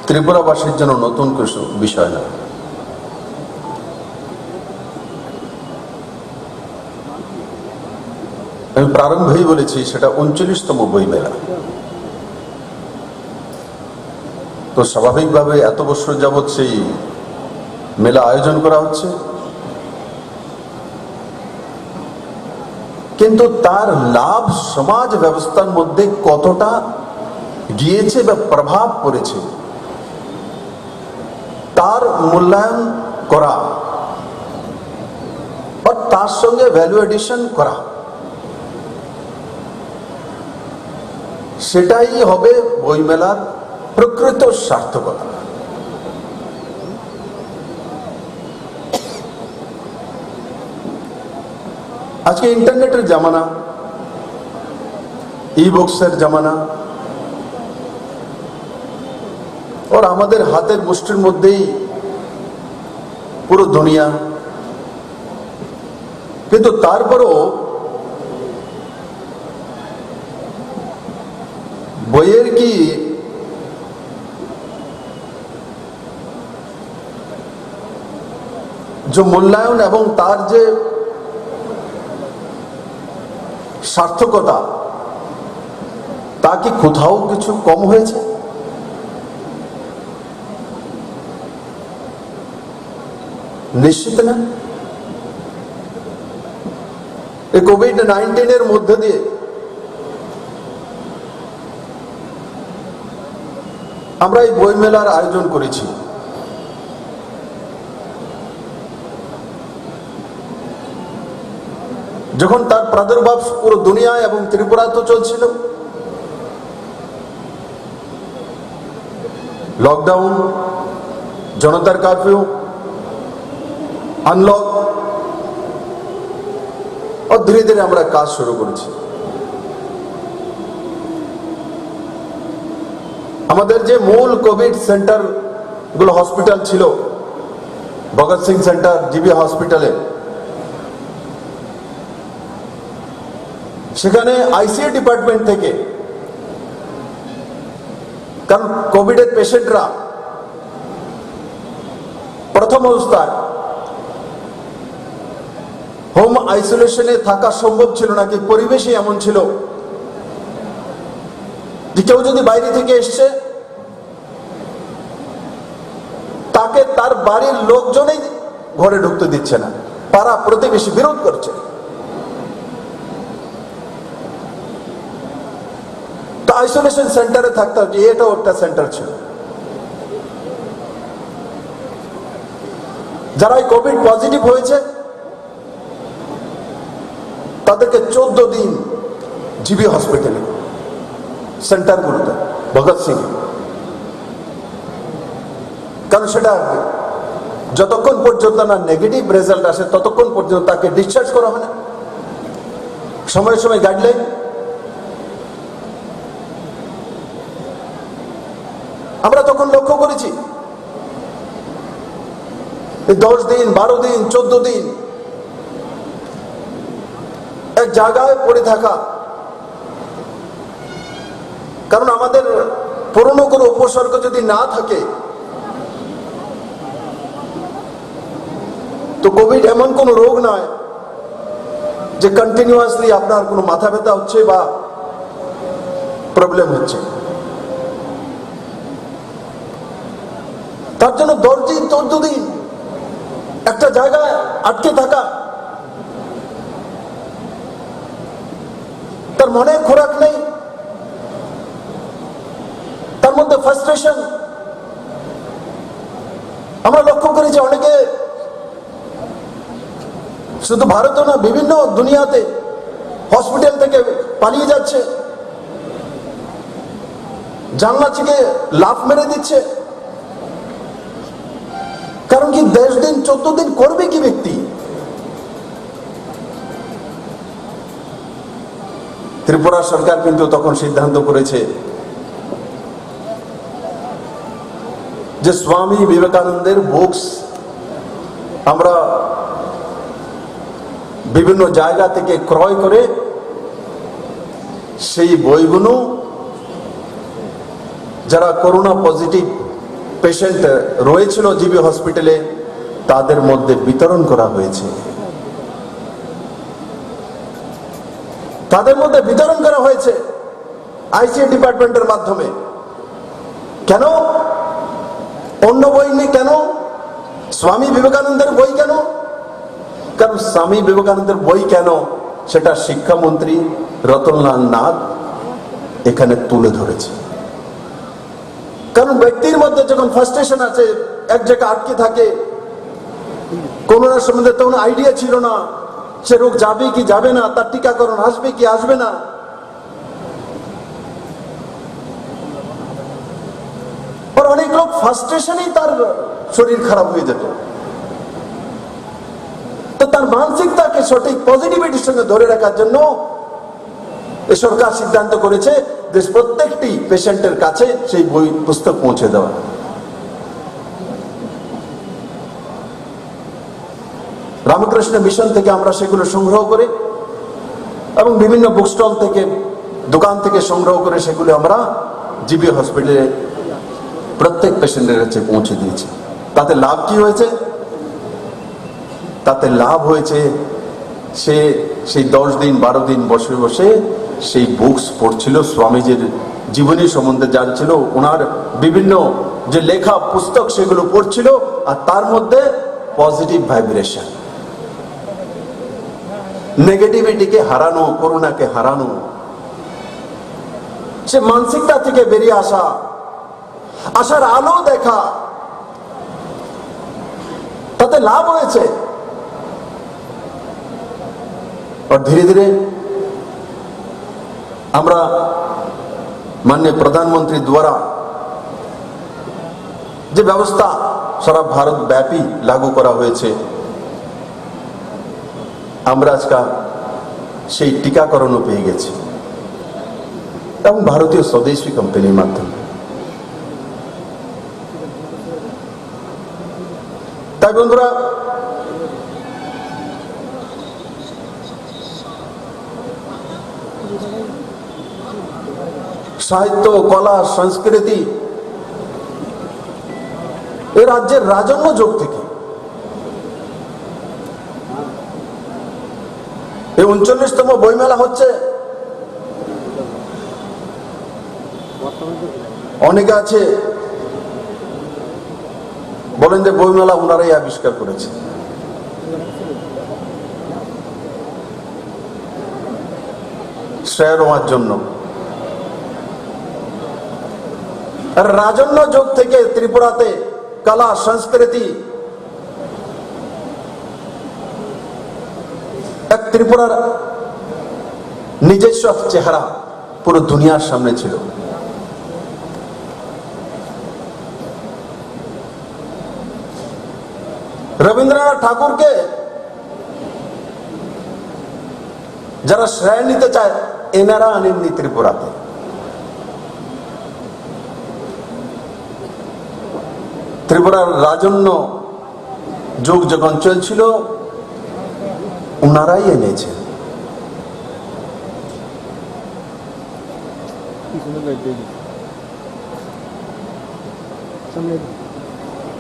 ত্রিপুরাবাসীর জন্য নতুন কিছু বিষয় না। আমি প্রারম্ভেই বলেছি সেটা 39তম বইমেলা। তো স্বাভাবিকভাবে এত বছর যাবৎ সেই মেলা আয়োজন করা হচ্ছে, কিন্তু তার লাভ সমাজ ব্যবস্থার মধ্যে কতটা গিয়েছে বা প্রভাব পড়েছে তার মূল্যায়ন করা আর তার সঙ্গে ভ্যালু এডিশন করা, সেটাই হবে বইমেলার প্রকৃত সার্থকতা। আজকে ইন্টারনেটের জামানা, ই বুকসের জামানা, और আমাদের হাতের মুষ্টির মধ্যেই পুরো দুনিয়া। কিন্তু তারপরও বইয়ের কি যে মূল্যায়ন এবং তার যে সার্থকতা, তা কি কোথাও কিছু কম হয়েছে? নিশ্চিত না। এই কোভিড-19 মধ্যে দিয়ে আমরা এই বইমেলার আয়োজন করেছি। যখন তার প্রাদুর্ভাব পুরো দুনিয়ায় এবং ত্রিপুরাতেও চলছিল, লকডাউন, জনতার কারফিউ, আনলক, और ধীরে ধীরে আমরা কাজ শুরু করেছি। আমাদের যে মূল কোভিড সেন্টার গুলো হসপিটাল ছিল, ভগৎ সিং সেন্টার, জিবি হসপিটালে, সেখানে আইসিইউ ডিপার্টমেন্ট থেকে, কারণ কোভিডের পেশেন্টরা প্রথম অবস্থায় হোম আইসোলেশনে থাকা সম্ভব ছিল না, কি পরিবেশই এমন ছিল যে কেউ যদি বাইরে থেকে এসছে তাকে তার বাড়ির লোকজনই ঘরে ঢুকতে দিচ্ছে না, পাড়া প্রতিবেশী বিরোধ করছে। তো আইসোলেশন সেন্টারে থাকতে হবে, এটাও একটা সেন্টার ছিল। যারা কোভিড পজিটিভ হয়েছে তাদেরকে 14 দিন জিবি হসপিটালে, সেন্টারগুলোতে, ভগৎ সিং, কারণ সেটা যতক্ষণ পর্যন্ত না নেগেটিভ রেজাল্ট আসে ততক্ষণ পর্যন্ত তাকে ডিসচার্জ করা হয় না। সময়ে সময়ে গাইডলাইন। আমরা তখন লক্ষ্য করেছি 10 দিন, 12 দিন, 14 দিন এক জায়গায় পড়ে থাকা, কারণ আমাদের পুরনো কোনো উপসর্গ যদি না থাকে তো কোভিড এমন কোন রোগ নয় যে কন্টিনিউয়াসলি আপনার কোনো মাথা ব্যথা হচ্ছে বা প্রবলেম হচ্ছে। তার জন্য 10 দিন, 14 দিন একটা জায়গায় আটকে থাকা, তার মনে খোরাক নেই, তার মধ্যে ফ্রাস্ট্রেশন। আমরা লক্ষ্য করেছি অনেকে শুধু ভারতে না, বিভিন্ন দুনিয়াতে হসপিটাল থেকে পালিয়ে যাচ্ছে, জানলা থেকে লাফ মেরে দিচ্ছে। কারণ কি 10 দিন 14 দিন করবে কি ব্যক্তি? ত্রিপুরা সরকার কিন্তু তখন সিদ্ধান্ত করেছে যে স্বামী বিবেকানন্দের বুকস আমরা বিভিন্ন জায়গা থেকে ক্রয় করে সেই বইগুলো যারা করোনা পজিটিভ পেশেন্ট রয়েছিল জিবি হসপিটালে তাদের মধ্যে বিতরণ করা হয়েছে। তাদের মধ্যে বিতরণ করা হয়েছে আইসিইউ ডিপার্টমেন্টের মাধ্যমে। কেন? অন্য বই নেই কেন? স্বামী বিবেকানন্দের বই কেন? কারণ স্বামী বিবেকানন্দের বই কেন সেটা শিক্ষামন্ত্রী রতনলাল নাথ এখানে তুলে ধরেছে। কারণ ব্যক্তির মধ্যে যখন ফ্রাস্ট্রেশন আছে, এক জায়গায় আটকে থাকে, করোনার সম্বন্ধে তখন আইডিয়া ছিল না, সে রোগ যাবে কি যাবে না, তার টিকাকরণ আসবে কি আসবে না, আর অনেক লোক ফ্রাস্ট্রেশনেই তার শরীর খারাপ হয়ে যেত। তো তার মানসিকতাকে সঠিক পজিটিভিটির সঙ্গে ধরে রাখার জন্য এই সরকার সিদ্ধান্ত করেছে যে প্রত্যেকটি পেশেন্টের কাছে সেই বই পুস্তক পৌঁছে দেওয়া। রামকৃষ্ণ মিশন থেকে আমরা সেগুলো সংগ্রহ করে এবং বিভিন্ন বুক স্টল থেকে, দোকান থেকে সংগ্রহ করে সেগুলো আমরা জিবি হসপিটালে প্রত্যেক পেশেন্টের কাছে পৌঁছে দিয়েছি। তাতে লাভ কি হয়েছে? তাতে লাভ হয়েছে সে সেই 10 দিন 12 দিন বসে বসে সেই বুকস পড়ছিল, স্বামীজির জীবনী সম্বন্ধে জানছিল, ওনার বিভিন্ন যে লেখা পুস্তক সেগুলো পড়ছিল, আর তার মধ্যে পজিটিভ ভাইব্রেশন, নেগেটিভিটিকে হারানো, করোনাকে হারানো, সে মানসিকতা থেকে বেরিয়ে আসা, আশার আলো দেখা, তাতে লাভ হয়েছে। আর ধীরে ধীরে আমরা মাননীয় প্রধানমন্ত্রী দ্বারা যে ব্যবস্থা সারা ভারত ব্যাপী লাগু করা হয়েছে, আমরা আজকাল সেই টিকাকরণও পেয়ে গেছি এবং ভারতীয় স্বদেশী কোম্পানির মাধ্যমে। তাই বন্ধুরা, সাহিত্য, কলা, সংস্কৃতি এ রাজ্যের রাজন্য যুগ থেকে এই 39তম বইমেলা হচ্ছে। অনেকে আছে বলেন যে বইমেলা ওনারাই আবিষ্কার করেছে। শ্রেয় নেওয়ার জন্য। আর রাজন্য যুগ থেকে ত্রিপুরাতে কলা, সংস্কৃতি, এক ত্রিপুরার নিজস্ব চেহারা পুরো দুনিয়ার সামনে ছিল। রবীন্দ্রনাথ ঠাকুরকে যারা শ্রেয় নিতে চায় এনারা আনেননি ত্রিপুরাতে। ত্রিপুরার রাজন্য যুগ যখন চলছিল ওনারাই এনেছে।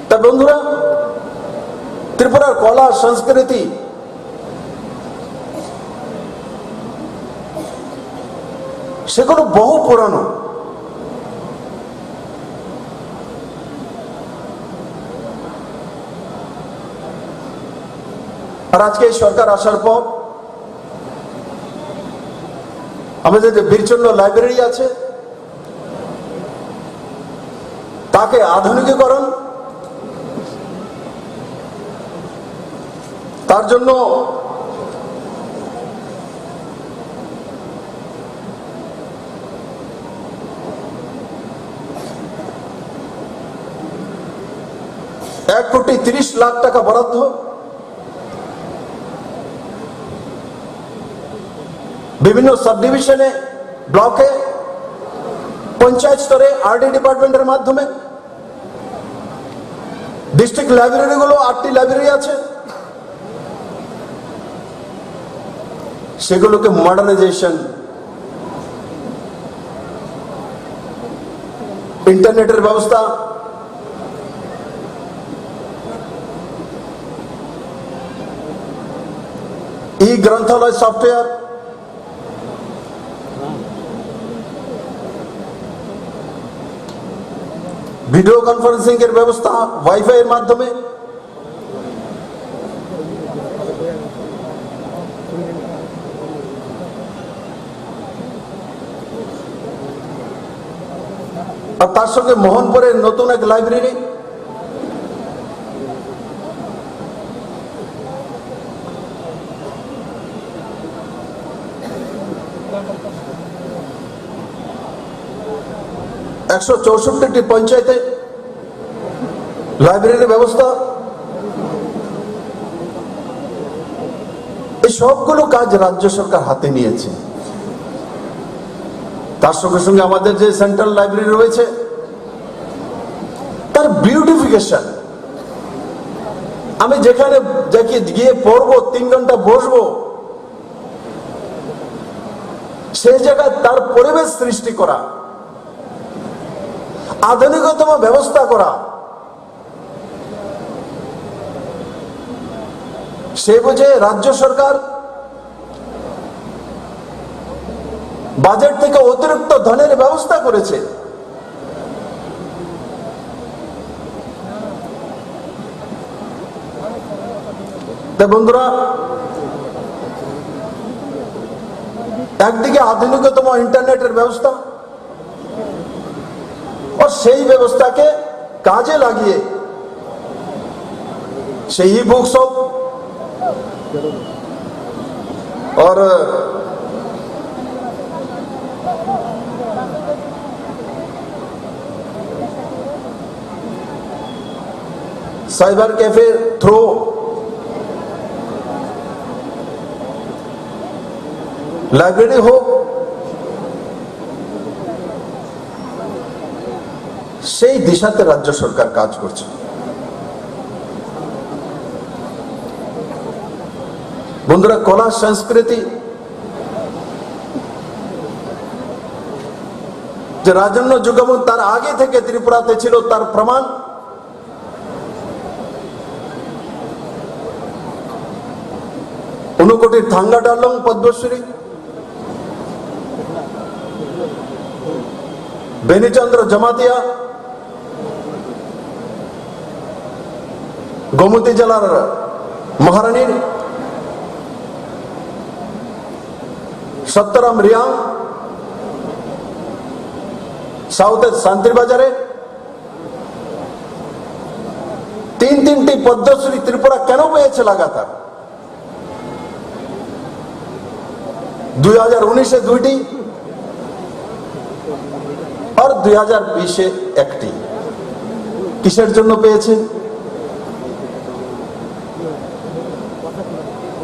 তা বন্ধুরা, ত্রিপুরার কলা, সংস্কৃতি সেগুলো বহু পুরানো। আর আজকে এই সরকার আসার পর আমাদের যে বীরচন্দ্র লাইব্রেরি আছে তাকে আধুনিকীকরণ, তার জন্য ₹1,30,00,000 টাকা বরাদ্দ। বিভিন্ন সাব ডিভিশনে, ব্লকে, পঞ্চায়েত স্তরে আরডি ডিপার্টমেন্টের মাধ্যমে, ডিস্ট্রিক্ট লাইব্রেরি গুলো 8টি লাইব্রেরি আছে, সেগুলোকে মডার্নাইজেশন, ইন্টারনেটের ব্যবস্থা, ই গ্রন্থালয় সফটওয়্যার, ভিডিও কনফারেন্সিং এর ব্যবস্থা ওয়াইফাই এর মাধ্যমে, আর তার সঙ্গে মোহনপুরের নতুন এক লাইব্রেরি, একশো 64টি পঞ্চায়েতে লাইব্রেরির ব্যবস্থা, এই সবগুলো কাজ রাজ্য সরকার হাতে নিয়েছে। তার সঙ্গে সঙ্গে আমাদের যে সেন্ট্রাল লাইব্রেরি রয়েছে তার বিউটিফিকেশন, আমি যেখানে গিয়ে পড়বো 3 ঘন্টা বসবো, সেই জায়গায় তার পরিবেশ সৃষ্টি করা, আধুনিকতম ব্যবস্থা করা, সে বুঝে রাজ্য সরকার বাজেট থেকে অতিরিক্ত ধনের ব্যবস্থা করেছে। বন্ধুরা, একদিকে আধুনিকতম ইন্টারনেটের ব্যবস্থা, और সেই ব্যবস্থাকে কাজে লাগিয়ে সেই ই বুকস হোক और साइबर कैफे थ्रू लाइब्रेरी हो, সেই দিশাতে রাজ্য সরকার কাজ করছে। বন্ধুরা, কলা সংস্কৃতি যে রাজন্য যুগ এবং তার আগে থেকে ত্রিপুরাতে ছিল তার প্রমাণ ঊনকোটির থাঙ্গা ডালং পদ্মশ্রী, বেনিচন্দ্র জমাতিয়া গোমতী জেলার মহারানীর, সত্যরাম রিয়াং সাউথের শান্তিরবাজারে, 3টি পদ্মশ্রী ত্রিপুরা কেন পেয়েছে লাগাতার? 2019-এ 2টি আর 2020-এ 1টি। কিসের জন্য পেয়েছে?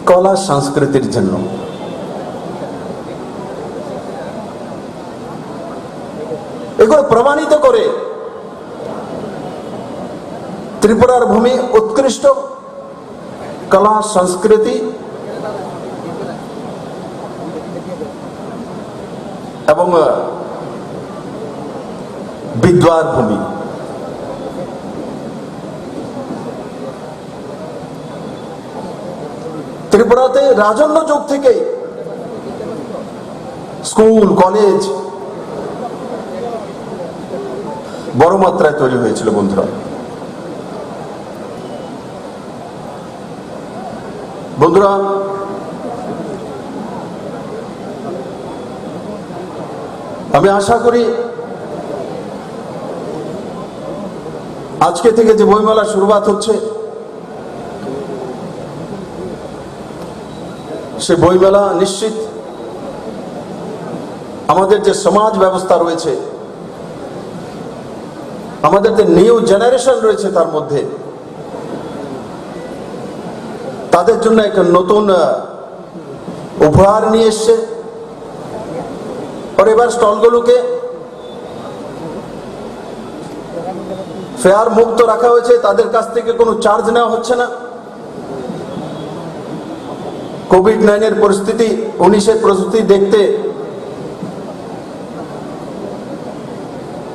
কলা সংস্কৃতির জন্য। এগুলো প্রমাণিত করে ত্রিপুরার ভূমি উৎকৃষ্ট কলা সংস্কৃতি এবং বিদ্যার ভূমি। ত্রিপুরাতে রাজন্য যুগ থেকে স্কুল কলেজ বড় মাত্রায় তৈরি হয়েছিল। বন্ধুরা, আমি আশা করি আজকে থেকে যে বইমেলা শুরুয়াত হচ্ছে, সে বইমেলা নিশ্চিত আমাদের যে সমাজ ব্যবস্থা রয়েছে, আমাদের যে নিউ জেনারেশন রয়েছে তার মধ্যে, তাদের জন্য একটা নতুন উপহার নিয়ে এসছে। और এবার স্টলগুলোকে ফেয়ার মুক্ত রাখা হয়েছে, তাদের কাছ থেকে কোনো চার্জ নেওয়া হচ্ছে না। কোভিড-19 পরিস্থিতি 19-এর পরিস্থিতি দেখতে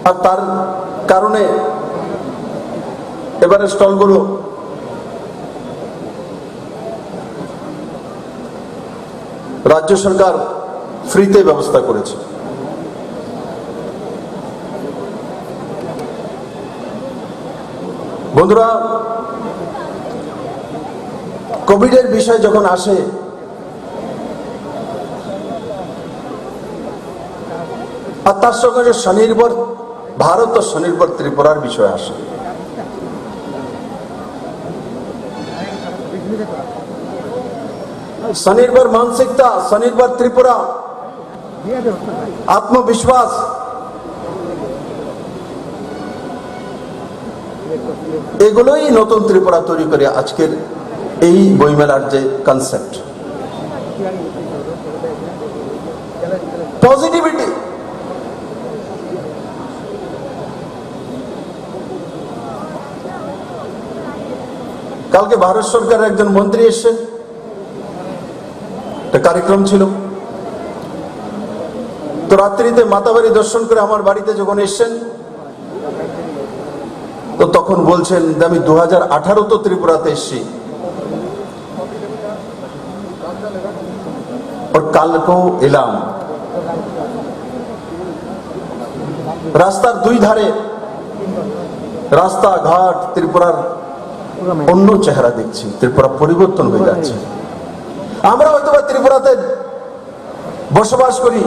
আর তার কারণে এবারে স্টলগুলো রাজ্য সরকার ফ্রিতে ব্যবস্থা করেছে। বন্ধুরা, কোভিডের বিষয় যখন আসে, আর তার সঙ্গে স্বনির্ভর ভারত ও স্বনির্ভর ত্রিপুরার বিষয় আসে, স্বনির্ভর মানসিকতা, স্বনির্ভর ত্রিপুরা, আত্মবিশ্বাস, এগুলোই নতুন ত্রিপুরা তৈরি করে আজকের এই বইমেলার যে কনসেপ্ট। পজিটিভিটি, কালকে ভারত সরকারের একজন মন্ত্রী এসেছেন, একটা কার্যক্রম ছিল, তো রাত্রিতে মাতাবাড়ি দর্শন করে আমার বাড়িতে যখন এসছেন, তো তখন বলছেন যে আমি 2018 তো ত্রিপুরাতে এসছি, और कल को এলাম, রাস্তার দুই ধারে রাস্তাঘাট ত্রিপুরার অন্য চেহারা দেখছি, ত্রিপুরা পরিবর্তন হয়ে যাচ্ছে। আমরা হয়তো ত্রিপুরাতে বসবাস করি,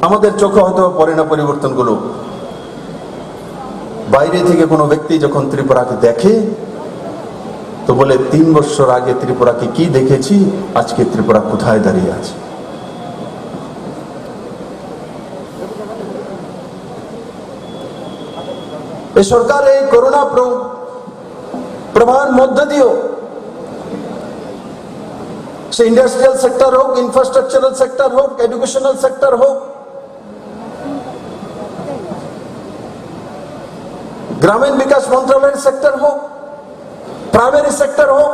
আমাদের চোখে হয়তো পড়ে না পরিবর্তনগুলো। বাইরে থেকে কোনো ব্যক্তি যখন ত্রিপুরাকে দেখে তো বলে 3 বছর আগে ত্রিপুরাকে কি দেখেছি, আজকে ত্রিপুরা কোথায় দাঁড়িয়ে আছে। এই সরকার এই করোনা প্রভাবের মধ্য দিয়েও সে ইন্ডাস্ট্রিয়াল সেক্টর হোক, ইনফ্রাস্ট্রাকচারাল সেক্টর হোক, এডুকেশনাল সেক্টর হোক, গ্রামীণ বিকাশ মন্ত্রণালয়ের সেক্টর হোক, প্রাইমারি সেক্টর হোক,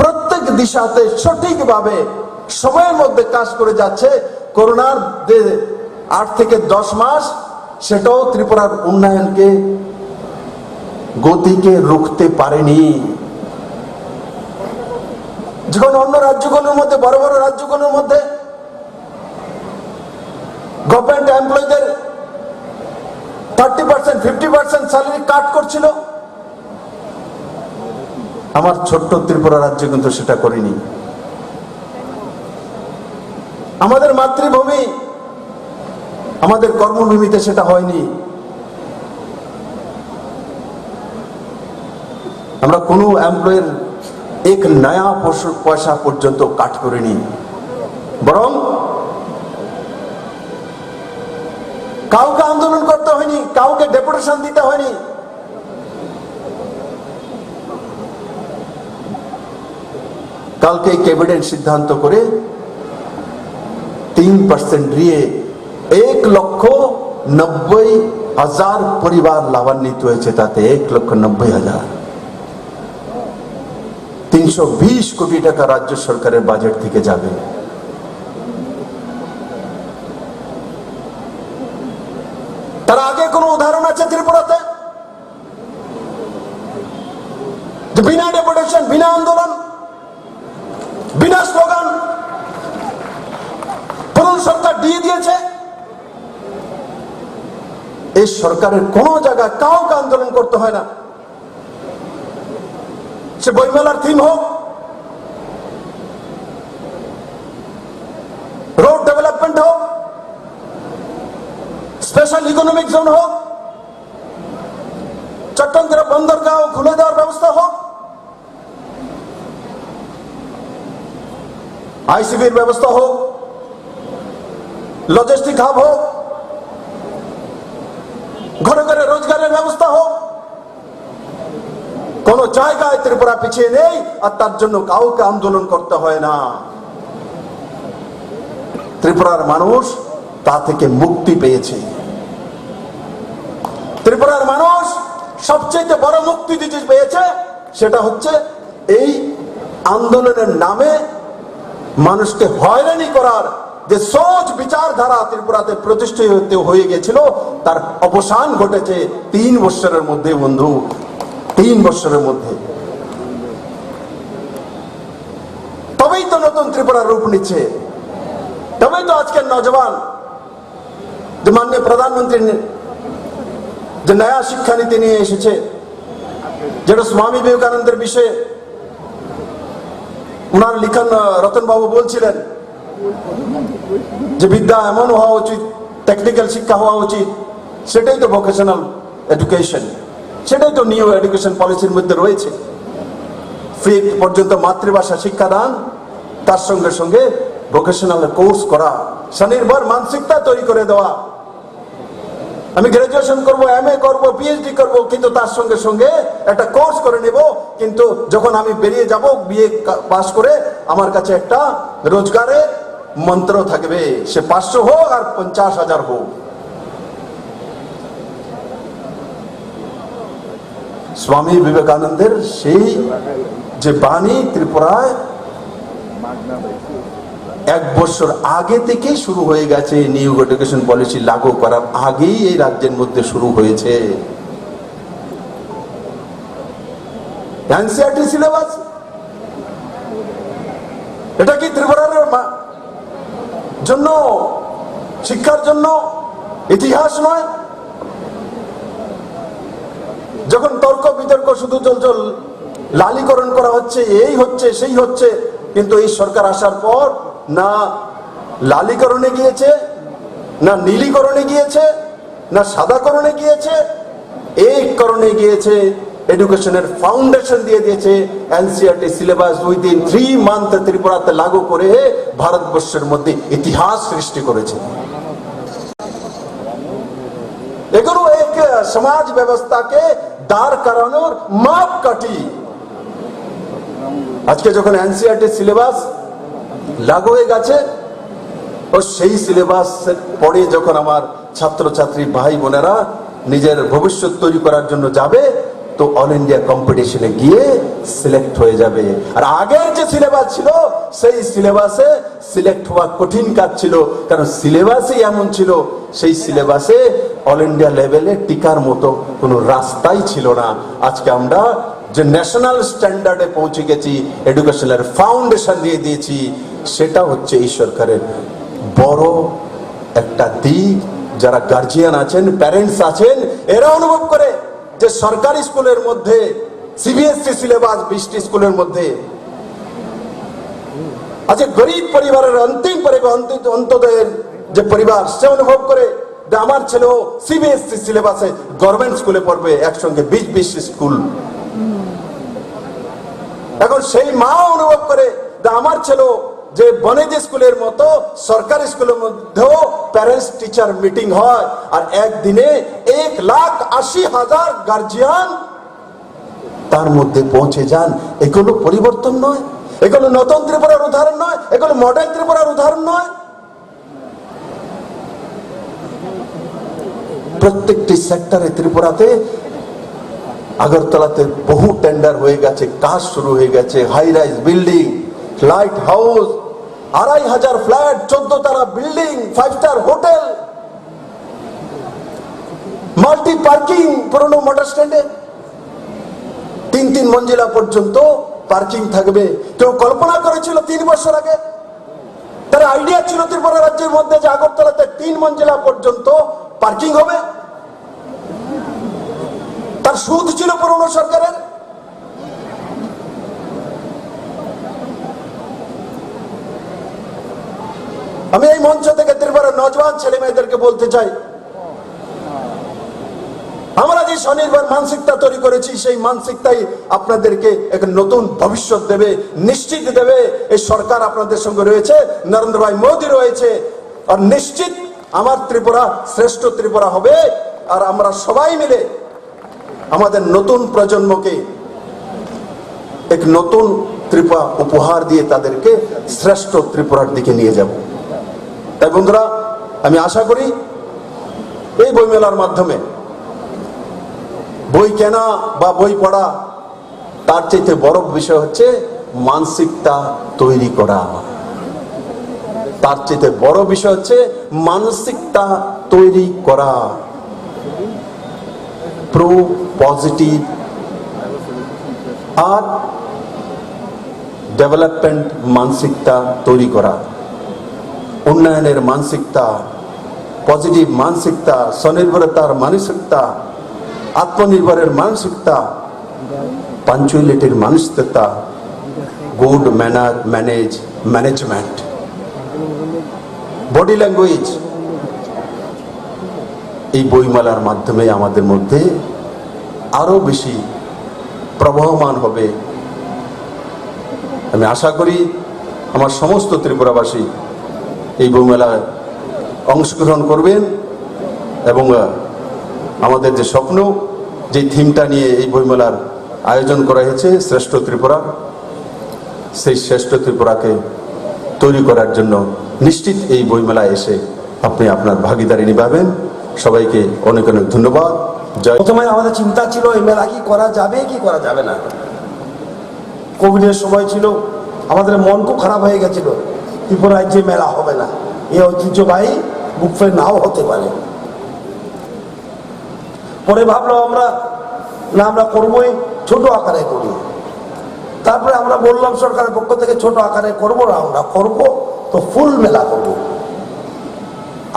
প্রত্যেক দিশাতে সঠিকভাবে সময়ের মধ্যে কাজ করে যাচ্ছে। করোনার 8 থেকে 10 মাস সেটাও ত্রিপুরার উন্নয়নকে, গতিকে রুখতে পারেনি। যখন অন্য রাজ্যগুলোর মধ্যে, বড় বড় রাজ্যগুলোর মধ্যে গভর্নমেন্ট এমপ্লয়ীদের 30%, 50% স্যালারি কাট করছিল, আমার ছোট্ট ত্রিপুরা রাজ্য কিন্তু সেটা করেনি। আমাদের মাতৃভূমি, আমাদের কর্মভূমিতে সেটা হয়নি। আমরা কোনো এমপ্লয়ের এক নয়া পয়সা পর্যন্ত কাট করিনি, বরং কাউকে আন্দোলন করতে হয়নি, কাউকে ডেপুটেশন দিতে হয়নি। কালকে ক্যাবিনেট সিদ্ধান্ত করে 3% দিয়ে 1,90,000 পরিবার লাভান্বিত হয়েছে। তাতে 1,90,000, 320 কোটি টাকা রাজ্য সরকারের বাজেট থেকে যাবে। তার আগে কোনো উদাহরণ আছে ত্রিপুরাতে যে বিনা ডেপুটেশন, বিনা আন্দোলন, বিনা স্লোগান পুরো সরকার দিয়ে দিয়েছে? এই সরকারের কোন জায়গায় কাউকে আন্দোলন করতে হয় না। সে বইমেলার থিম হোক, রোড ডেভেলপমেন্ট হোক, স্পেশাল ইকোনমিক জোন হোক, চট্টগ্রাম বন্দরগাঁও খুলে দেওয়ার ব্যবস্থা হোক, আইসিবির ব্যবস্থা হোক, লজিস্টিক হাব হোক, ঘরে ঘরে রোজগারের ব্যবস্থা হোক, কোন জায়গায় ত্রিপুরা পিছিয়ে নেই। আর তার জন্য কাউকে আন্দোলন করতে হয় না। ত্রিপুরার মানুষ তা থেকে মুক্তি পেয়েছে। ত্রিপুরার মানুষ সবচেয়ে বড় মুক্তি দিতে পেয়েছে, সেটা হচ্ছে এই আন্দোলনের নামে মানুষকে হয়রানি করার যে সোচ বিচারধারা ত্রিপুরাতে প্রতিষ্ঠিত হয়ে গেছিল, তার অবসান ঘটেছে 3 বছরের মধ্যে। বন্ধু, 3 বছরের মধ্যে। ত্রিপুরার রূপ নিচ্ছে। তবেই তো আজকের নজওয়ান যে মাননীয় প্রধানমন্ত্রী যে নয়া শিক্ষা নীতি নিয়ে এসেছে, যেটা স্বামী বিবেকানন্দের বিষয়ে উনার লিখন রতন বাবু বলছিলেন যে বিদ্যা এমন হওয়া উচিত, টেকনিক্যাল শিক্ষা হওয়া উচিত, সেটাই তো ভোকেশনাল এডুকেশন, সেটাই তো নিউ এডুকেশন পলিসির মধ্যে রয়েছে। ফ্রি পর্যন্ত মাতৃভাষা শিক্ষাদান, তার সঙ্গে সঙ্গে ভোকেশনাল কোর্স করা, স্বনির্ভর মানসিকতা তৈরি করে দেওয়া। আমি গ্রাজুয়েশন করব, এমএ করব, পিএইচডি করব, কিন্তু তার সঙ্গে সঙ্গে একটা কোর্স করে নেব, কিন্তু যখন আমি বেরিয়ে যাব বিএ পাস করে, আমার কাছে একটা রোজগারের মন্ত্র থাকবে, সে 500 হোক আর 50,000 হোক। স্বামী বিবেকানন্দের সেই যে বাণী ত্রিপুরায় 1 বছর আগে থেকে শুরু হয়ে গেছে, নিউ এডুকেশন পলিসি লাগু করার আগেই এই রাজ্যের মধ্যে শুরু হয়েছে। এনসিইআরটি সিলেবাস, এটা কি ত্রিপুরার জন্য, শিক্ষার জন্য ইতিহাস নয়? যখন তর্ক বিতর্ক শুধু চলচল, লালীকরণ করা হচ্ছে, এই হচ্ছে সেই হচ্ছে, কিন্তু এই সরকার আসার পর না লালীকরণে গিয়েছে, না নীলীকরণে গিয়েছে, না সাদাকরণে গিয়েছে, এই করণে গিয়েছে। এডুকেশনের ফাউন্ডেশন দিয়ে দিয়েছে। এনসিইআরটি সিলেবাস উইদিন 3 মান্থ ত্রিপুরাতে লাগু করে ভারতবর্ষের মধ্যে ইতিহাস সৃষ্টি করেছে। এগুলো এক সমাজ ব্যবস্থাকে দাঁড় করানোর মাপকাঠি। আজকে যখন এনসিইআরটি সিলেবাস লাগু হয়ে গেছে, ও সেই সিলেবাস পড়ে যখন আমার ছাত্রছাত্রী ভাই বোনেরা নিজের ভবিষ্যৎ তৈরি করার জন্য যাবে, তো অল ইন্ডিয়া কম্পিটিশনে গিয়ে সিলেক্ট হয়ে যাবে। আর আগের যে সিলেবাস ছিল, সেই সিলেবাসে সিলেক্ট হওয়া কঠিন কাজ ছিল, কারণ সিলেবাসই এমন ছিল, সেই সিলেবাসে অল ইন্ডিয়া লেভেলে টিকার মতো কোনো রাস্তাই ছিল না। আজকে আমরা যে ন্যাশনাল স্ট্যান্ডার্ডে পৌঁছে গেছি, এডুকেশনের ফাউন্ডেশন দিয়ে দিয়েছি, সেটা হচ্ছে এই সরকারের বড় একটা দিক। যারা গার্জিয়ান আছেন, প্যারেন্টস আছেন, এরা অনুভব করে যে সরকারি স্কুলের মধ্যে সিবিএসসি সিলেবাস 20টি স্কুলের মধ্যে আজকে গরিব পরিবারের অন্তদের যে পরিবার, সে অনুভব করে যে আমার ছেলেও সিবিএসসি সিলেবাসে গভর্নমেন্ট স্কুলে পড়বে, একসঙ্গে 20 স্কুল। এখন সেই মা অনুভব করে যে আমার ছেলেও যে বনেদি স্কুলের মতো সরকারি স্কুলের মধ্যেও প্যারেন্টস টিচার মিটিং হয়, আর একদিনে 1,80,000 গার্জিয়ান তার মধ্যে পৌঁছে যান। এগুলো পরিবর্তন নয়, এগুলো নতুন ত্রিপুরার উদাহরণ নয়, এগুলো মডেল ত্রিপুরার উদাহরণ নয়। প্রত্যেকটি সেক্টরে ত্রিপুরাতে, আগরতলাতে বহু টেন্ডার হয়ে গেছে, কাজ শুরু হয়ে গেছে। High rise building, light house, 2,500 flat, 14 তলা building, 5 star hotel, multi parking. পুরনো মোটর স্ট্যান্ডে 3 মঞ্জিলা পর্যন্ত পার্কিং থাকবে। কেউ কল্পনা করেছিল 3 বছর আগে? তার আইডিয়া ছিল ত্রিপুরা রাজ্যের মধ্যে যে আগরতলাতে 3 মঞ্জিলা পর্যন্ত পার্কিং হবে? তার সুদ ছিল পুরনো সরকারের। আমি এই মঞ্চ থেকে ত্রিপুরার নজওয়ান ছেলে মেয়েদেরকে বলতে চাই, আমরা যে স্বনির্ভর মানসিকতা তৈরি করেছি, সেই মানসিকতাই আপনাদেরকে এক নতুন ভবিষ্যৎ দেবে, নিশ্চিত দেবে। এই সরকার আপনাদের সঙ্গে রয়েছে, নরেন্দ্র ভাই মোদী রয়েছে, আর নিশ্চিত আমার ত্রিপুরা শ্রেষ্ঠ ত্রিপুরা হবে। আর আমরা সবাই মিলে আমাদের নতুন প্রজন্মকে এক নতুন ত্রিপুরা উপহার দিয়ে তাদেরকে শ্রেষ্ঠ ত্রিপুরার দিকে নিয়ে যাব। তাই বন্ধুরা, আমি আশা করি এই বইমেলার মাধ্যমে বই কেনা বা বই পড়া, তার চাইতে বড় বিষয় হচ্ছে মানসিকতা তৈরি করা। তার চাইতে বড় বিষয় হচ্ছে মানসিকতা তৈরি করা, প্রো পজিটিভ। আর ডেভেলপমেন্ট মানসিকতা তৈরি করা, উন্নয়নের মানসিকতা, পজিটিভ মানসিকতা, স্বনির্ভরতার মানসিকতা, আত্মনির্ভরের মানসিকতা, পাঞ্চুয়ালিটির মানসিকতা, good manner management, body language, এই বইমেলার মাধ্যমে আমাদের মধ্যে আরো বেশি প্রবহমান হবে। আমি আশা করি আমার সমস্ত ত্রিপুরাবাসী এই বইমেলায় অংশগ্রহণ করবেন এবং আমাদের যে স্বপ্ন, যে থিমটা নিয়ে এই বইমেলার আয়োজন করা হয়েছে শ্রেষ্ঠ ত্রিপুরা, সেই শ্রেষ্ঠ ত্রিপুরাকে তৈরি করার জন্য নিশ্চিত এই বইমেলায় এসে আপনি আপনার ভাগিদারি নিভাবেন। সবাইকে অনেক অনেক ধন্যবাদ। জয়। প্রথমে আমাদের চিন্তা ছিল এই মেলা কি করা যাবে কি করা যাবে না। কোভিডের সময় ছিল, আমাদের মন খুব খারাপ হয়ে গেছিল, ত্রিপুরায় যে মেলা হবে না, এই ঐতিহ্যবাহী বুক ফেয়ার নাও হতে পারে। পরে ভাবলাম আমরা করবোই, ছোট আকারে করি। তারপরে আমরা বললাম সরকারের পক্ষ থেকে ছোট আকারে করবো না, আমরা করবো তো ফুল মেলা করব,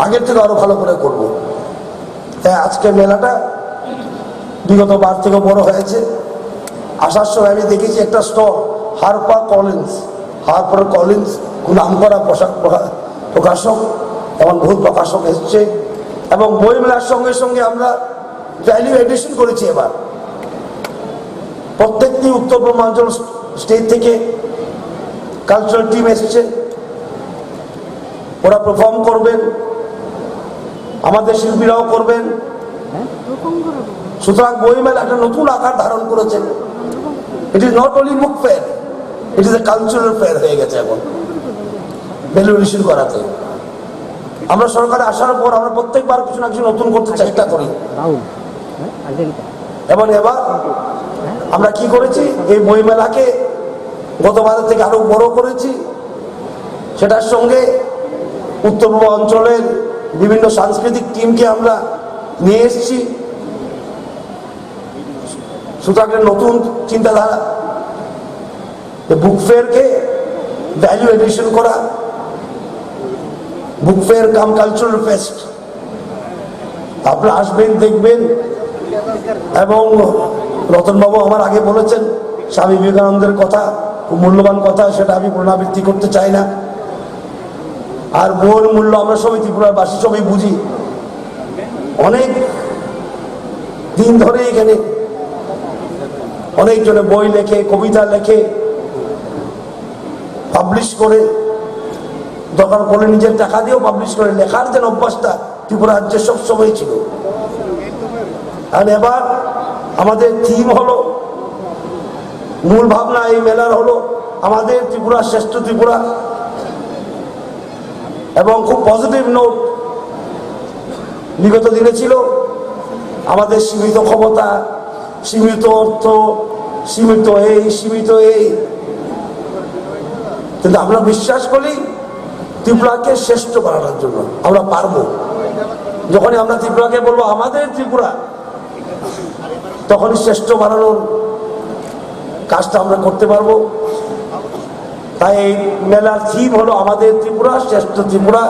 আগের থেকে আরো ভালো করে করব। তাই আজকে মেলাটা বিগত বার থেকে বড় হয়েছে। আসার সময় আমি দেখেছি একটা স্টল, হারপার কলিন্স খুব নাম করা প্রকাশক, এমন বহু প্রকাশক এসছে। এবং বই মেলার সঙ্গে সঙ্গে আমরা ভ্যালু এডিশন করেছি। এবার প্রত্যেকটি উত্তর পূর্বাঞ্চল স্টেট থেকে কালচারাল টিম এসেছে, ওরা পারফর্ম করবেন, আমাদের শিল্পীরাও করবেন। সুতরাং বইমেলা একটা নতুন আকার ধারণ করেছে। It is not only book fair, it is a cultural fair হয়ে গেছে এখন ভ্যালুয়েশন করাতে। আমরা সরকারে আসার পর আমরা প্রত্যেকবার কিছু না কিছু নতুন করতে চেষ্টা করি। এবং এবার আমরা কি করেছি, এই বইমেলাকে গতবারের থেকে আরো বড় করেছি। সেটার সঙ্গে উত্তর পূর্ব অঞ্চলের বিভিন্ন সাংস্কৃতিক টিমকে আমরা নিয়ে এসেছি। সুতরাং নতুন চিন্তাধারা, বুক ফেয়ারকে ভ্যালু এডিশন করা, বুক ফেয়ার কাম কালচারাল ফেস্ট। আপনারা আসবেন, দেখবেন। এবং রতনবাবু আমার আগে বলেছেন স্বামী বিবেকানন্দের কথা, খুব মূল্যবান কথা, সেটা আমি পুনরাবৃত্তি করতে চাই না। আর বইয়ের মূল্য আমরা সবাই ত্রিপুরার বাসী সবাই বুঝি। অনেক দিন ধরে এখানে অনেকজনে বই লেখে, কবিতা লেখে, পাবলিশ করে, দরকার পড়লে নিজের টাকা দিয়েও পাবলিশ করে। লেখার যেন অভ্যাসটা ত্রিপুরা রাজ্যে সবসময় ছিল। আর এবার আমাদের থিম হলো, মূল ভাবনা এই মেলার হলো আমাদের ত্রিপুরা শ্রেষ্ঠ ত্রিপুরা। এবং খুব পজিটিভ নোট বিগত দিনে ছিল আমাদের সীমিত ক্ষমতা, সীমিত অর্থ, সীমিত এই। কিন্তু আমরা বিশ্বাস করি ত্রিপুরাকে শ্রেষ্ঠ বানানোর জন্য আমরা পারবো। যখনই আমরা ত্রিপুরাকে বলবো আমাদের ত্রিপুরা, তখনই শ্রেষ্ঠ বানানোর কাজটা আমরা করতে পারবো। তাই এই মেলার থিম হলো আমাদের ত্রিপুরা, শ্রেষ্ঠ ত্রিপুরা।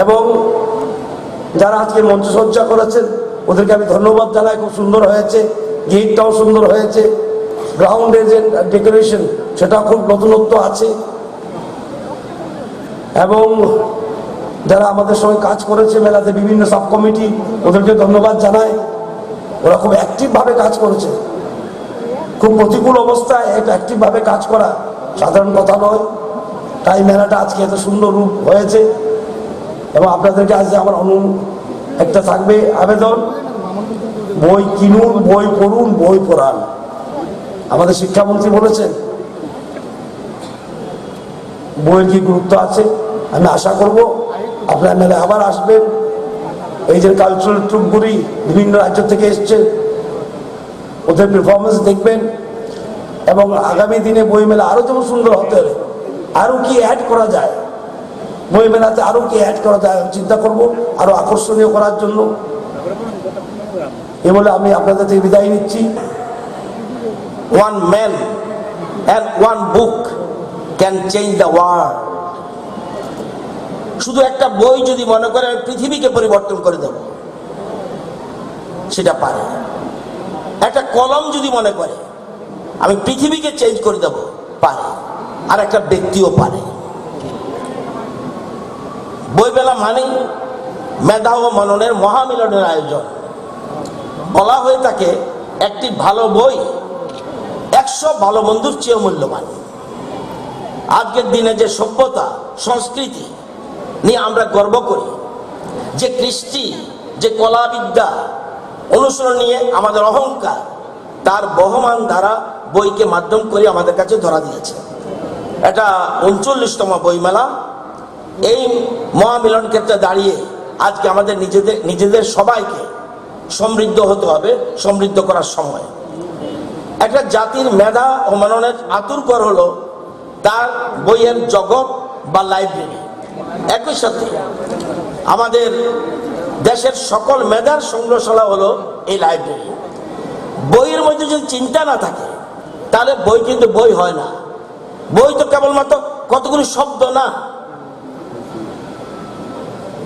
এবং যারা আজকে মঞ্চসজ্জা করেছেন ওদেরকে আমি ধন্যবাদ জানাই। খুব সুন্দর হয়েছে, গেটটাও সুন্দর হয়েছে, গ্রাউন্ডের যে ডেকোরেশন সেটা খুব নতুনত্ব আছে। এবং যারা আমাদের সঙ্গে কাজ করেছে মেলাতে, বিভিন্ন সাব কমিটি, ওদেরকে ধন্যবাদ জানাই। ওরা খুব অ্যাক্টিভভাবে কাজ করেছে। খুব প্রতিকূল অবস্থায় একটা অ্যাক্টিভভাবে কাজ করা সাধারণ কথা নয়। তাই মেলাটা আজকে এত সুন্দর রূপ হয়েছে। এবং আপনাদেরকে আজকে আমার একটা থাকবে আবেদন, বই কিনুন, বই পড়ুন, বই পড়ান। আমাদের শিক্ষামন্ত্রী বলেছেন বইয়ের কি গুরুত্ব আছে। আমি আশা করব আপনারা মেলায় আবার আসবেন। এই যে কালচারাল ট্রুপগুলি বিভিন্ন রাজ্য থেকে এসছে, ওদের পারফরমেন্স দেখবেন। এবং আগামী দিনে বই মেলা আরো যেমন সুন্দর হতে হবে, আরো কি অ্যাড করা যায় বই মেলাতে, আরো কি অ্যাড করা যায় চিন্তা করব আরো আকর্ষণীয় করার জন্য। এ বলে আমি আপনাদের থেকে বিদায় নিচ্ছি। One man and one book can change the world. শুধু একটা বই যদি মনে করে আমি পৃথিবীকে পরিবর্তন করে দেব, সেটা পারে। একটা কলম যদি মনে করে আমি পৃথিবীকে চেঞ্জ করে দেব, পারে। আর একটা ব্যক্তিও পারে। বইমেলা মানেই মেধা ও মননের মহামিলনের আয়োজন। বলা হয়ে থাকে একটি ভালো বই 100 ভালো বন্ধুর চেয়ে মূল্যবান। আজকের দিনে যে সভ্যতা সংস্কৃতি নিয়ে আমরা গর্ব করি, যে কৃষ্টি, যে কলাবিদ্যা অনুসরণ নিয়ে আমাদের অহংকার, তার বহমান ধারা বইকে মাধ্যম করে আমাদের কাছে ধরা দিয়েছে। এটা 39তম বইমেলা। এই মহামিলন ক্ষেত্রে দাঁড়িয়ে আজকে আমাদের নিজেদের সবাইকে সমৃদ্ধ হতে হবে, সমৃদ্ধ করার সময়। একটা জাতির মেধা ও মননের আতুরঘর হলো তার বইয়ের জগৎ বা লাইব্রেরি। একই সাথে আমাদের দেশের সকল মেধার সংগ্রহশালা হলো এই লাইব্রেরি। বইয়ের মধ্যে যদি চিন্তা না থাকে তাহলে বই কিন্তু বই হয় না। বই তো কেবলমাত্র কতগুলি শব্দ না।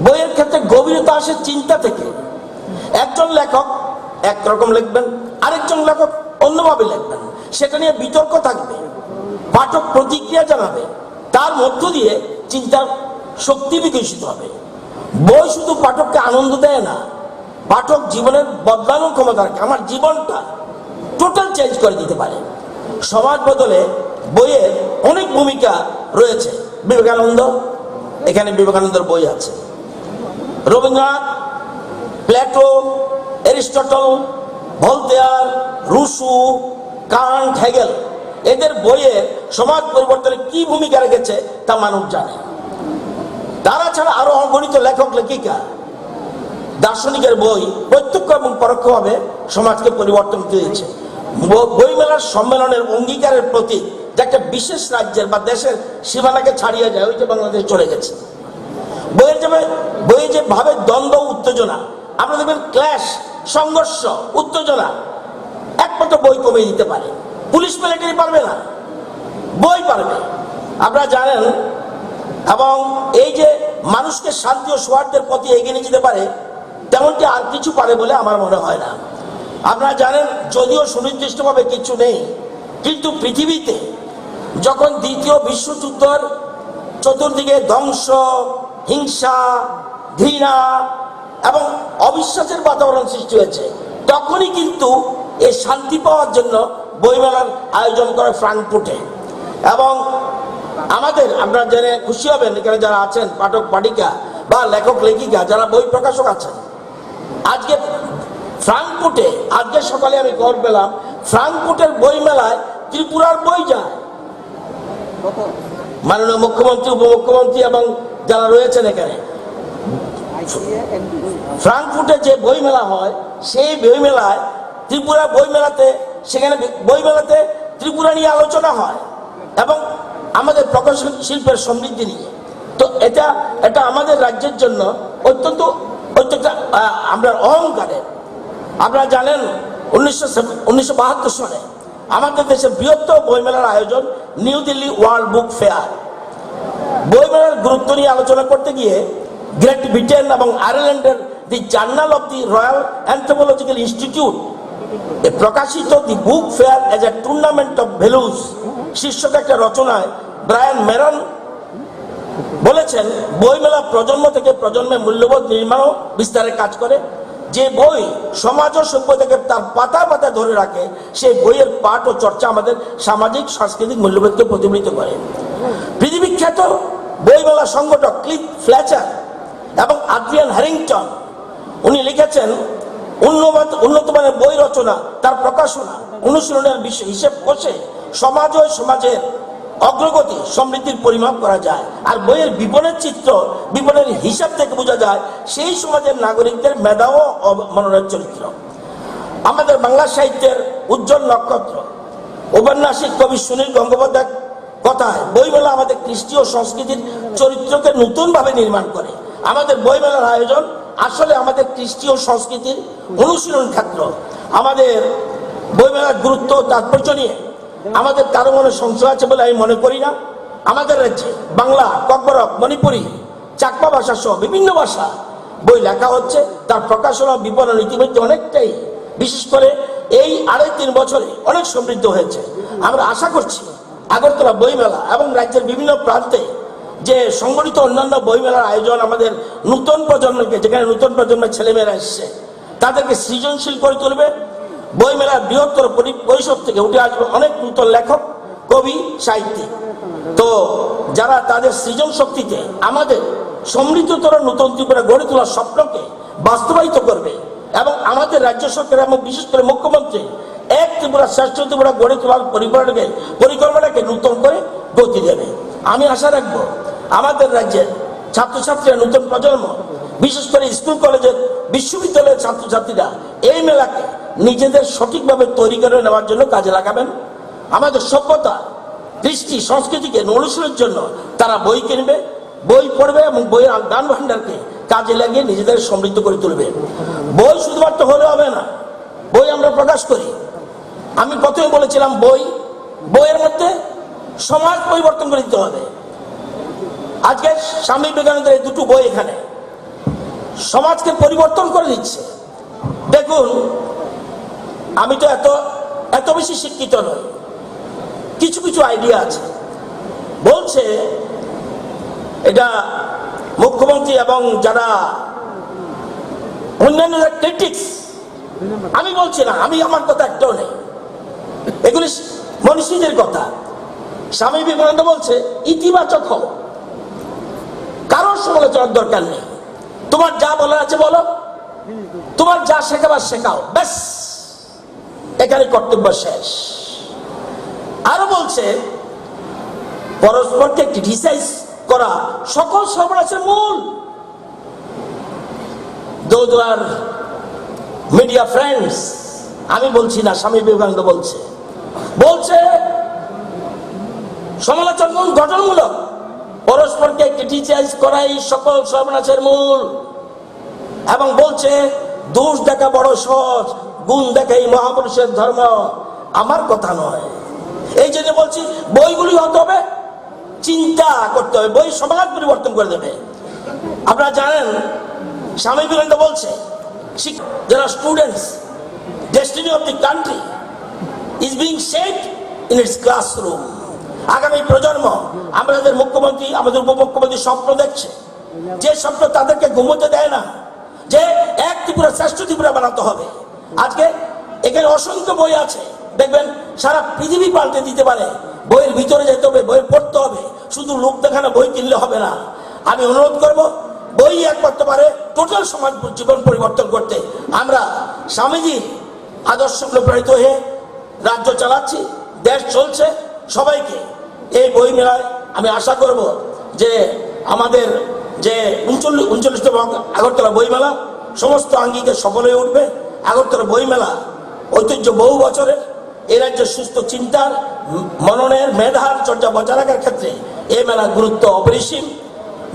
বইয়ের ক্ষেত্রে গভীরতা আসে চিন্তা থেকে। একজন লেখক একরকম লিখবেন, আরেকজন লেখক অন্যভাবে লিখবেন, সেটা নিয়ে বিতর্ক থাকবে, পাঠক প্রতিক্রিয়া জানাবে, তার মধ্য দিয়ে চিন্তার শক্তি বিকশিত হবে। বই শুধু পাঠককে আনন্দ দেয় না, পাঠক জীবনের বদলানোর ক্ষমতা রাখে। আমার জীবনটা টোটাল চেঞ্জ করে দিতে পারে। সমাজ বদলে বইয়ের অনেক ভূমিকা রয়েছে। বিবেকানন্দ, এখানে বিবেকানন্দের বই আছে। Rabindranath, Plato, Aristotle, Voltaire, Rousseau, Kant, Hegel, এদের বইয়ে সমাজ পরিবর্তনে কি ভূমিকা রেখেছে তা মানুষ জানে। তারা ছাড়া আরো অগণিত লেখক লেখিকা, দার্শনিকের বই প্রত্যক্ষ এবং পরোক্ষভাবে সমাজকে পরিবর্তন দিয়েছে। বইমেলার সম্মেলনের অঙ্গীকারের প্রতীক, যে একটা বিশেষ রাজ্যের বা দেশের সীমানাকে ছাড়িয়ে যায়, ওই যে বাংলাদেশ চলে গেছে। বইয়ে যে ভাবে দ্বন্দ্ব উত্তেজনা, আমরা দেখবেন ক্ল্যাশ, সংঘর্ষ, উত্তেজনা, একমাত্র বই কমিয়ে দিতে পারে। পুলিশ মিলিটারি পারবে না, বই পারবে। আপনারা জানেন, এবং এই যে মানুষকে শান্তি ও সৌহার্দ্যের পথে এগিয়ে নিয়ে যেতে পারে, তেমনটি আর কিছু পারে বলে আমার মনে হয় না। আপনারা জানেন, যদিও সুনির্দিষ্টভাবে কিছু নেই, কিন্তু পৃথিবীতে যখন দ্বিতীয় বিশ্বযুদ্ধের চতুর্দিকে ধ্বংস, হিংসা, ঘৃণা এবং অবিশ্বাসের বাতাবরণ সৃষ্টি হয়েছে, তখনই কিন্তু এই শান্তি পাওয়ার জন্য বইমেলার আয়োজন করে ফ্রাঙ্কফুর্টে। এবং আমাদের, আপনারা জেনে খুশি হবেন, এখানে যারা আছেন পাঠক পাঠিকা বা লেখক লেখিকা, যারা বই প্রকাশক আছেন, আজকে ফ্রাঙ্কফুর্টে, আজকে সকালে আমি খবর পেলাম, ফ্রাঙ্কফুর্টের বই মেলায় ত্রিপুরার বই যায়। মাননীয় মুখ্যমন্ত্রী, উপমুখ্যমন্ত্রী এবং যারা রয়েছেন এখানে, ফ্রাঙ্কফুর্টে যে বই মেলা হয়, সেই বই মেলায় ত্রিপুরা বই মেলাতে, সেখানে বই মেলাতে ত্রিপুরা নিয়ে আলোচনা হয় এবং আমাদের প্রকাশন শিল্পের সমৃদ্ধি নিয়ে। তো এটা আমাদের রাজ্যের জন্য অত্যন্ত আমরা অহংকারের। আপনারা জানেন, 1972 সালে আমাদের দেশের বৃহত্তম বইমেলার আয়োজন new Delhi world book fair. বইমেলার গুরুত্ব নিয়ে আলোচনা করতে গিয়ে গ্রেট ব্রিটেন এবং আয়ারল্যান্ডের the journal of the royal anthropological institute প্রকাশিত the book fair as a tournament of values শীর্ষক একটা রচনায় ব্রায়ান মেরন বলেছেন, বইমেলা প্রজন্ম থেকে প্রজন্মে মূল্যবোধ নির্মাণ ও বিস্তারের কাজ করে। যে বই সমাজ ও সভ্যতাকে তার পাতা পাতা ধরে রাখে, সেই বইয়ের পাঠ ও চর্চা আমাদের সামাজিক সাংস্কৃতিক মূল্যবোধকে প্রতিফলিত করে। পৃথিবীখ্যাত বইমেলা সংগঠক ক্লিফ ফ্লেচার এবং আদ্রিয়ান হ্যারিংটন, উনি লিখেছেন, উন্নত মানের বই রচনা, তার প্রকাশনা, অনুশীলনের বিষয় হিসেব কষে সমাজ ও সমাজের অগ্রগতি সমৃদ্ধির পরিমাপ করা যায়। আর বইয়ের বিপণের চিত্র, বিপণের হিসাব থেকে বোঝা যায় সেই সমাজের নাগরিকদের মেধা ও মননের চরিত্র। আমাদের বাংলা সাহিত্যের উজ্জ্বল নক্ষত্র ঔপন্যাসিক কবি সুনীল গঙ্গোপাধ্যায় কথায়, বইমেলা আমাদের কৃষ্টি ও সংস্কৃতির চরিত্রকে নতুনভাবে নির্মাণ করে। আমাদের বইমেলার আয়োজন আসলে আমাদের কৃষ্টি ও সংস্কৃতির অনুশীলন ক্ষেত্র। আমাদের বইমেলার গুরুত্ব ও তাৎপর্য নিয়ে আমাদের কারো মনে সংশয় আছে বলে আমি মনে করি না। আমাদের রাজ্যে বাংলা, ককবরক, মণিপুরি, চাকমা ভাষা সহ বিভিন্ন ভাষা বই লেখা হচ্ছে। তার প্রকাশনা বিপণন ইতিমধ্যে অনেকটাই, বিশেষ করে এই 2.5-3 বছরে অনেক সমৃদ্ধ হয়েছে। আমরা আশা করছি আগরতলা বইমেলা এবং রাজ্যের বিভিন্ন প্রান্তে যে সংগঠিত অন্যান্য বইমেলার আয়োজন আমাদের নতুন প্রজন্মকে, যেখানে নতুন প্রজন্মের ছেলেমেয়েরা এসছে তাদেরকে সৃজনশীল করে তুলবে। বইমেলার বৃহত্তর পরিষদ থেকে উঠে আসবে অনেক নতুন লেখক, কবি, সাহিত্যিক। তো যারা তাদের সৃজন শক্তিতে আমাদের সমৃদ্ধতর নতুন ত্রিপুরা গড়ে তোলার স্বপ্নকে বাস্তবায়িত করবে এবং আমাদের রাজ্য সরকার এবং বিশেষ করে মুখ্যমন্ত্রী এক ত্রিপুরা শ্রেষ্ঠ ত্রিপুরা গড়ে তোলার পরিকল্পনাকে নতুন করে গতি দেবে। আমি আশা রাখবো আমাদের রাজ্যের ছাত্রছাত্রীরা, নতুন প্রজন্ম, বিশেষ করে স্কুল কলেজের, বিশ্ববিদ্যালয়ের ছাত্রছাত্রীরা এই মেলাকে নিজেদের সঠিকভাবে তৈরি করে নেওয়ার জন্য কাজে লাগাবেন। আমাদের সভ্যতা, কৃষ্টি, সংস্কৃতিকে অনুসরণের জন্য তারা বই কিনবে, বই পড়বে এবং বইয়ের জ্ঞান ভাণ্ডারকে কাজে লাগিয়ে নিজেদের সমৃদ্ধ করে তুলবে। বই শুধুমাত্র হলে হবে না, বই আমরা প্রকাশ করি। আমি প্রথমে বলেছিলাম বইয়ের মধ্যে সমাজ পরিবর্তন করে দিতে হবে। আজকে স্বামী বিবেকানন্দের এই দুটো বই এখানে সমাজকে পরিবর্তন করে দিচ্ছে। দেখুন, আমি তো এত বেশি শিক্ষিত নই, কিছু কিছু আইডিয়া আছে। বলছে এটা মুখ্যমন্ত্রী এবং যারা অন্যান্য ক্রিটিক্স, আমি বলছি না, আমার কথা একটাও নেই, এগুলি মনীষীদের কথা। স্বামী বিবেকানন্দ বলছে ইতিবাচক হও, কারোর সমালোচনার দরকার নেই, তোমার যা বলার আছে বলো, তোমার যা শেখাবার শেখাও, ব্যাস এখানে কর্তব্য শেষ। আরো বলছে পরস্পরকে ক্রিটিসাইজ করা সকল সর্বনাশের মূল। Those who are media friends, আমি বলছি না, স্বামী বিবেকানন্দ বলছে সমালোচনা গঠনমূলক, পরস্পরকে ক্রিটিসাইজ করাই সকল সর্বনাশের মূল। এবং বলছে দোষ দেখা বড় সহজ, গুণ দেখাই মহাপুরুষের ধর্ম। আমার কথা নয়, এই জন্য বলছি বইগুলি হতে হবে, চিন্তা করতে হবে, বই সমাজ পরিবর্তন করে দেবে। আপনারা জানেন স্বামী বিবেকানন্দ বলছে যারা students, destiny of the country is being shaped in its classroom। আগামী প্রজন্ম, আমাদের মুখ্যমন্ত্রী, আমাদের উপমুখ্যমন্ত্রী স্বপ্ন দেখছে, যে স্বপ্ন তাদেরকে ঘুমোতে দেয় না, যে এক ত্রিপুরা শ্রেষ্ঠ ত্রিপুরা বানাতে হবে। আজকে এখানে অসংখ্য বই আছে, দেখবেন সারা পৃথিবী পাল্টে দিতে পারে। বইয়ের ভিতরে যেতে হবে, বই পড়তে হবে, শুধু লোক দেখানো বই কিনলে হবে না। আমি অনুরোধ করব, বই একমাত্র পারে টোটাল সমাজ জীবন পরিবর্তন করতে। আমরা স্বামীজির আদর্শ অনুপ্রাণিত হয়ে রাজ্য চালাচ্ছি, দেশ চলছে। সবাইকে এই বই মেলায় আমি আশা করব যে আমাদের যে 39তম আগরতলা বইমেলা সমস্ত আঙ্গিকে সফল হয়ে উঠবে। আগরতলা বইমেলা ঐতিহ্য বহু বছরের, এ রাজ্যের সুস্থ চিন্তার, মননের, মেধার চর্চা বজায় রাখার ক্ষেত্রে এই মেলার গুরুত্ব অপরিসীম।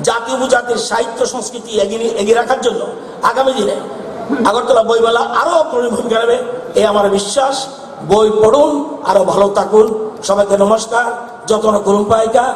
জাতি উপজাতির সাহিত্য সংস্কৃতি এগিয়ে রাখার জন্য আগামী দিনে আগরতলা বইমেলা আরো অগ্রণী ভূমিকা নেবে, এই আমার বিশ্বাস। বই পড়ুন, আরো ভালো থাকুন। সবাইকে নমস্কার, যত্ন করুন পাইকা।